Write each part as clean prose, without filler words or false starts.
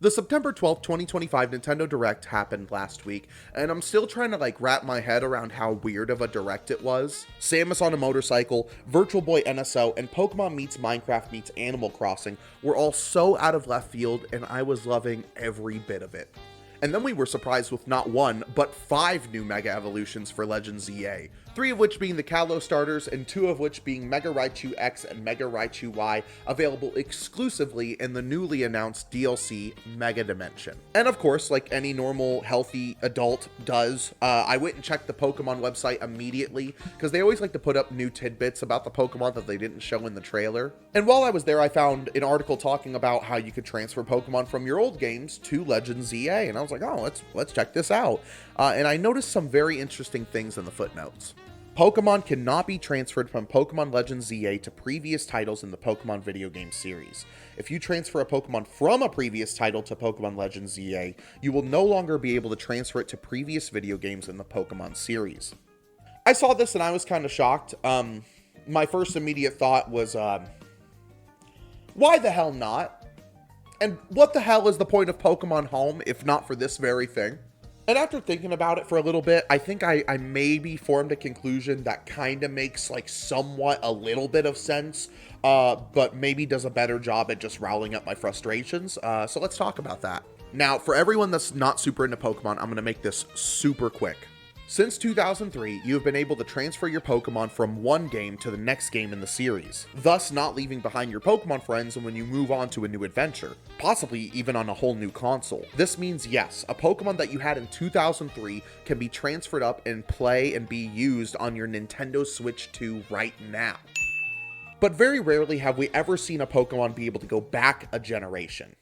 The September 12th, 2025 Nintendo Direct happened last week, and I'm still trying to wrap my head around how weird of a Direct it was. Samus on a motorcycle, Virtual Boy NSO, and Pokemon meets Minecraft meets Animal Crossing were all so out of left field, and I was loving every bit of it. And then we were surprised with not one, but 5 new Mega Evolutions for Legends EA, 3 of which being the Kalos starters, and 2 of which being Mega Raichu X and Mega Raichu Y, available exclusively in the newly announced DLC Mega Dimension. And of course, like any normal, healthy adult does, I went and checked the Pokemon website immediately, because they always like to put up new tidbits about the Pokemon that they didn't show in the trailer. And while I was there, I found an article talking about how you could transfer Pokemon from your old games to Legends EA, and I was like, oh, let's check this out. And I noticed some very interesting things in the footnotes. Pokemon cannot be transferred from Pokemon Legends EA to previous titles in the Pokemon video game series. If you transfer a Pokemon from a previous title to Pokemon Legends EA, you will no longer be able to transfer it to previous video games in the Pokemon series. I saw this and I was kind of shocked. My first immediate thought was, why the hell not? And what the hell is the point of Pokemon Home if not for this very thing? And after thinking about it for a little bit, I think I maybe formed a conclusion that kind of makes somewhat a little bit of sense, but maybe does a better job at just riling up my frustrations. So let's talk about that. Now, for everyone that's not super into Pokemon, I'm going to make this super quick. Since 2003, you have been able to transfer your Pokemon from one game to the next game in the series, thus not leaving behind your Pokemon friends when you move on to a new adventure, possibly even on a whole new console. This means yes, a Pokemon that you had in 2003 can be transferred up and play and be used on your Nintendo Switch 2 right now. But very rarely have we ever seen a Pokemon be able to go back a generation.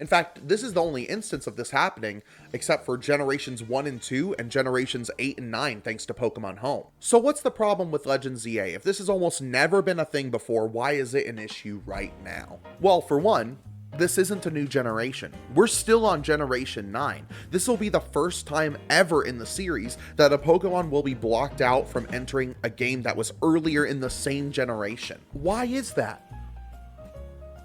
In fact, this is the only instance of this happening, except for Generations 1 and 2 and Generations 8 and 9 thanks to Pokemon Home. So what's the problem with Legends EA? If this has almost never been a thing before, why is it an issue right now? Well, for one, this isn't a new generation. We're still on Generation 9. This will be the first time ever in the series that a Pokemon will be blocked out from entering a game that was earlier in the same generation. Why is that?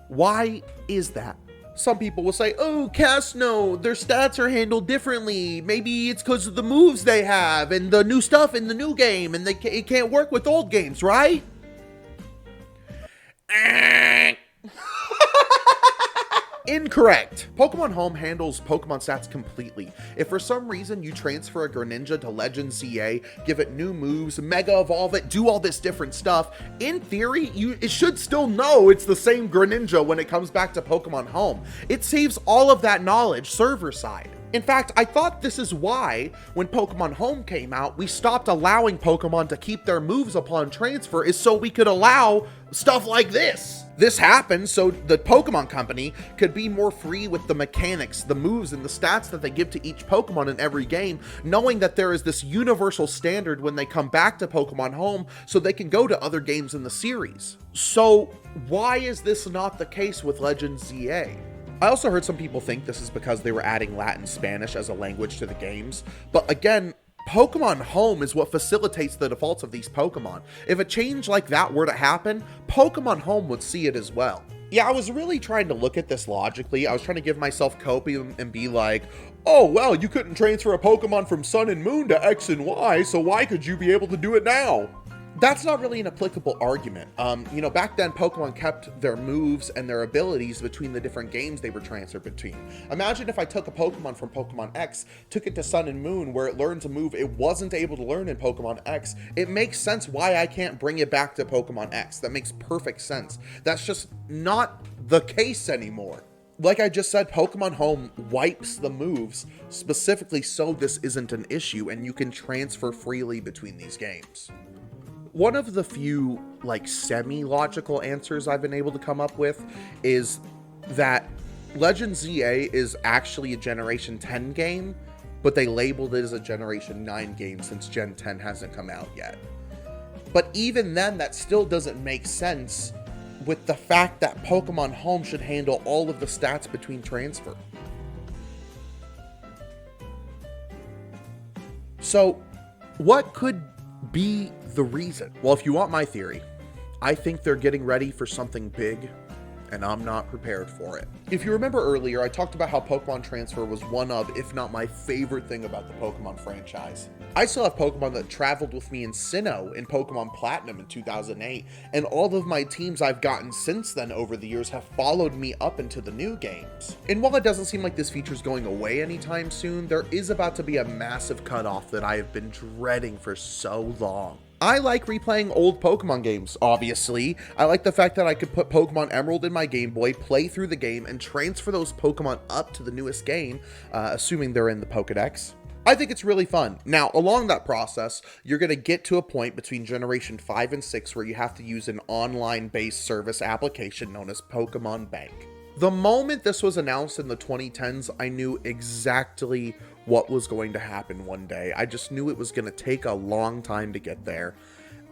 Why is that? Some people will say, oh, Casno, their stats are handled differently. Maybe it's because of the moves they have and the new stuff in the new game, and it can't work with old games, right? Incorrect. Pokemon Home handles Pokemon stats completely. If for some reason you transfer a Greninja to Legends EA, give it new moves, Mega Evolve it, do all this different stuff, in theory, it should still know it's the same Greninja when it comes back to Pokemon Home. It saves all of that knowledge server side. In fact, I thought this is why, when Pokemon Home came out, we stopped allowing Pokemon to keep their moves upon transfer, is so we could allow stuff like this. This happened so the Pokemon Company could be more free with the mechanics, the moves, and the stats that they give to each Pokemon in every game, knowing that there is this universal standard when they come back to Pokemon Home so they can go to other games in the series. So why is this not the case with Legends EA? I also heard some people think this is because they were adding Latin Spanish as a language to the games, but again, Pokemon Home is what facilitates the defaults of these Pokemon. If a change like that were to happen, Pokemon Home would see it as well. Yeah, I was really trying to look at this logically. I was trying to give myself copium and be like, oh, well, you couldn't transfer a Pokemon from Sun and Moon to X and Y, so why could you be able to do it now? That's not really an applicable argument. Back then, Pokemon kept their moves and their abilities between the different games they were transferred between. Imagine if I took a Pokemon from Pokemon X, took it to Sun and Moon, where it learns a move it wasn't able to learn in Pokemon X. It makes sense why I can't bring it back to Pokemon X. That makes perfect sense. That's just not the case anymore. Like I just said, Pokemon Home wipes the moves specifically so this isn't an issue and you can transfer freely between these games. One of the few, semi-logical answers I've been able to come up with is that Legends EA is actually a Generation 10 game, but they labeled it as a Generation 9 game since Gen 10 hasn't come out yet. But even then, that still doesn't make sense with the fact that Pokemon Home should handle all of the stats between transfer. So, what could be the reason? Well, if you want my theory, I think they're getting ready for something big and I'm not prepared for it. If you remember earlier, I talked about how Pokemon Transfer was one of, if not my favorite thing about the Pokemon franchise. I still have Pokemon that traveled with me in Sinnoh in Pokemon Platinum in 2008, and all of my teams I've gotten since then over the years have followed me up into the new games. And while it doesn't seem like this feature is going away anytime soon, there is about to be a massive cutoff that I have been dreading for so long. I like replaying old Pokemon games, obviously. I like the fact that I could put Pokemon Emerald in my Game Boy, play through the game, and transfer those Pokemon up to the newest game, assuming they're in the Pokedex. I think it's really fun. Now, along that process, you're going to get to a point between Generation 5 and 6 where you have to use an online-based service application known as Pokémon Bank. The moment this was announced in the 2010s, I knew exactly what was going to happen one day. I just knew it was going to take a long time to get there,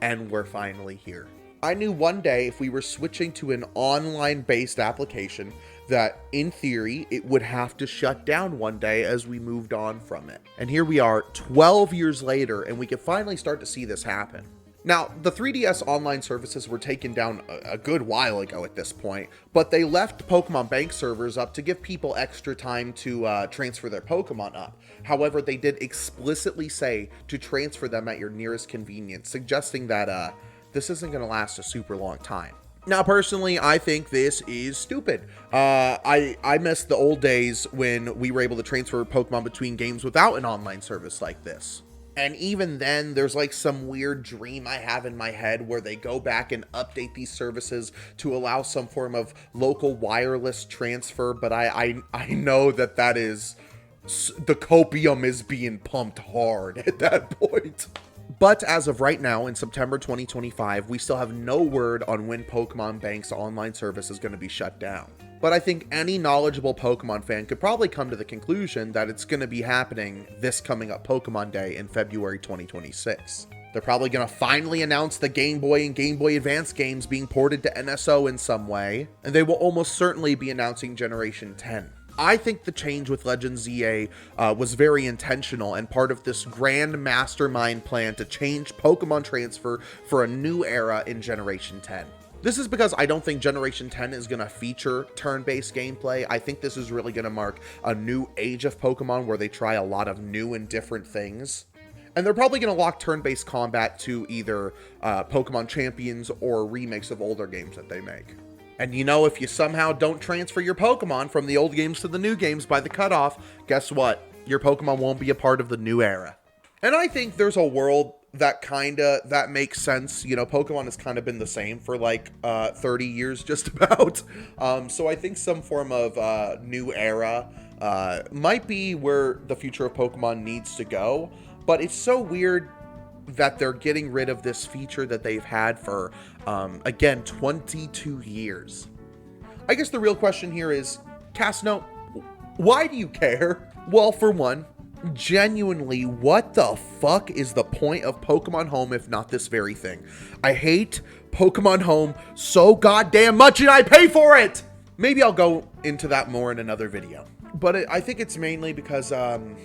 and we're finally here. I knew one day if we were switching to an online-based application that, in theory, it would have to shut down one day as we moved on from it. And here we are 12 years later, and we can finally start to see this happen. Now, the 3DS online services were taken down a good while ago at this point, but they left Pokemon Bank servers up to give people extra time to transfer their Pokemon up. However, they did explicitly say to transfer them at your nearest convenience, suggesting that this isn't going to last a super long time. Now, personally, I think this is stupid. I miss the old days when we were able to transfer Pokemon between games without an online service like this. And even then, there's like some weird dream I have in my head where they go back and update these services to allow some form of local wireless transfer. But I know that is, the copium is being pumped hard at that point. But as of right now, in September 2025, we still have no word on when Pokemon Bank's online service is going to be shut down. But I think any knowledgeable Pokemon fan could probably come to the conclusion that it's going to be happening this coming up Pokemon Day in February 2026. They're probably going to finally announce the Game Boy and Game Boy Advance games being ported to NSO in some way, and they will almost certainly be announcing Generation 10. I think the change with Legends ZA was very intentional and part of this grand mastermind plan to change Pokemon Transfer for a new era in Generation 10. This is because I don't think Generation 10 is going to feature turn-based gameplay. I think this is really going to mark a new age of Pokemon where they try a lot of new and different things. And they're probably going to lock turn-based combat to either Pokemon Champions or remakes of older games that they make. And you know, if you somehow don't transfer your Pokemon from the old games to the new games by the cutoff, guess what? Your Pokemon won't be a part of the new era. And I think there's a world that makes sense. You know, Pokemon has kind of been the same for like 30 years just about. So I think some form of new era might be where the future of Pokemon needs to go. But it's so weird that they're getting rid of this feature that they've had for, again, 22 years. I guess the real question here is, Casno, why do you care? Well, for one, genuinely, what the fuck is the point of Pokemon Home if not this very thing? I hate Pokemon Home so goddamn much and I pay for it! Maybe I'll go into that more in another video. But I think it's mainly because I'm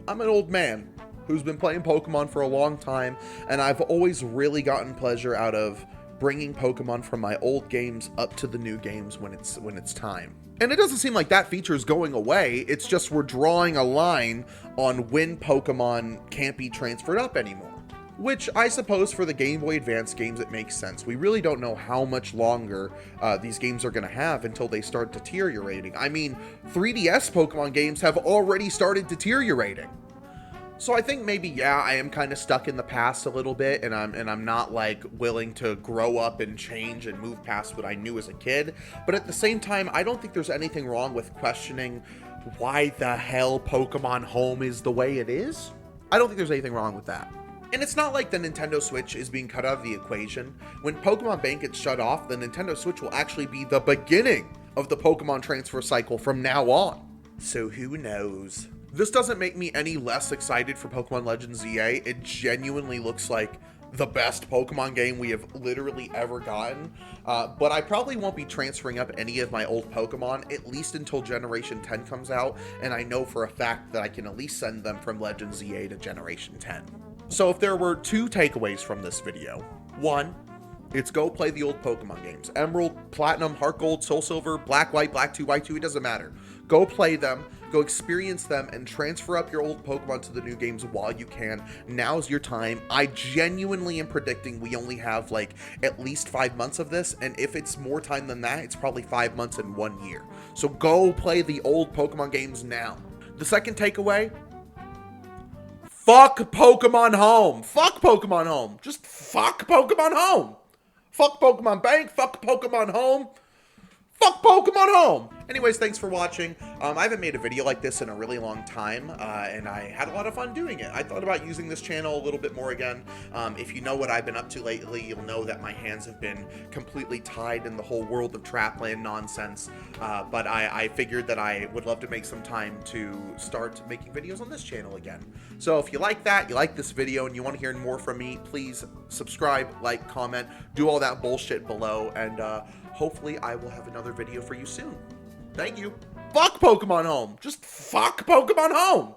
an old man who's been playing Pokemon for a long time, and I've always really gotten pleasure out of bringing Pokemon from my old games up to the new games when it's time. And it doesn't seem like that feature is going away. It's just we're drawing a line on when Pokemon can't be transferred up anymore. Which I suppose for the Game Boy Advance games, it makes sense. We really don't know how much longer these games are going to have until they start deteriorating. I mean, 3DS Pokemon games have already started deteriorating. So I think maybe, yeah, I am kind of stuck in the past a little bit, and I'm not like willing to grow up and change and move past what I knew as a kid. But at the same time, I don't think there's anything wrong with questioning why the hell Pokemon Home is the way it is. I don't think there's anything wrong with that. And it's not like the Nintendo Switch is being cut out of the equation. When Pokemon Bank gets shut off, the Nintendo Switch will actually be the beginning of the Pokemon transfer cycle from now on. So who knows? This doesn't make me any less excited for Pokemon Legends ZA. It genuinely looks like the best Pokemon game we have literally ever gotten. But I probably won't be transferring up any of my old Pokemon, at least until Generation 10 comes out. And I know for a fact that I can at least send them from Legends ZA to Generation 10. So if there were two takeaways from this video, one, It's go play the old Pokemon games. Emerald, Platinum, Heart Gold, Soul Silver, Black, White, Black 2, White 2, it doesn't matter. Go play them, go experience them, and transfer up your old Pokemon to the new games while you can. Now's your time. I genuinely am predicting we only have like at least 5 months of this, and if it's more time than that, it's probably 5 months and 1 year. So go play the old Pokemon games now. The second takeaway, fuck Pokemon Home. Fuck Pokemon Home. Just fuck Pokemon Home. Fuck Pokemon Bank, fuck Pokemon Home, fuck Pokemon Home. Anyways, thanks for watching. I haven't made a video like this in a really long time, and I had a lot of fun doing it. I thought about using this channel a little bit more again. If you know what I've been up to lately, you'll know that my hands have been completely tied in the whole world of Trapland nonsense, but I figured that I would love to make some time to start making videos on this channel again. So if you like that, you like this video, and you want to hear more from me, please subscribe, like, comment, do all that bullshit below, and hopefully I will have another video for you soon. Thank you. Fuck Pokemon Home. Just fuck Pokemon Home.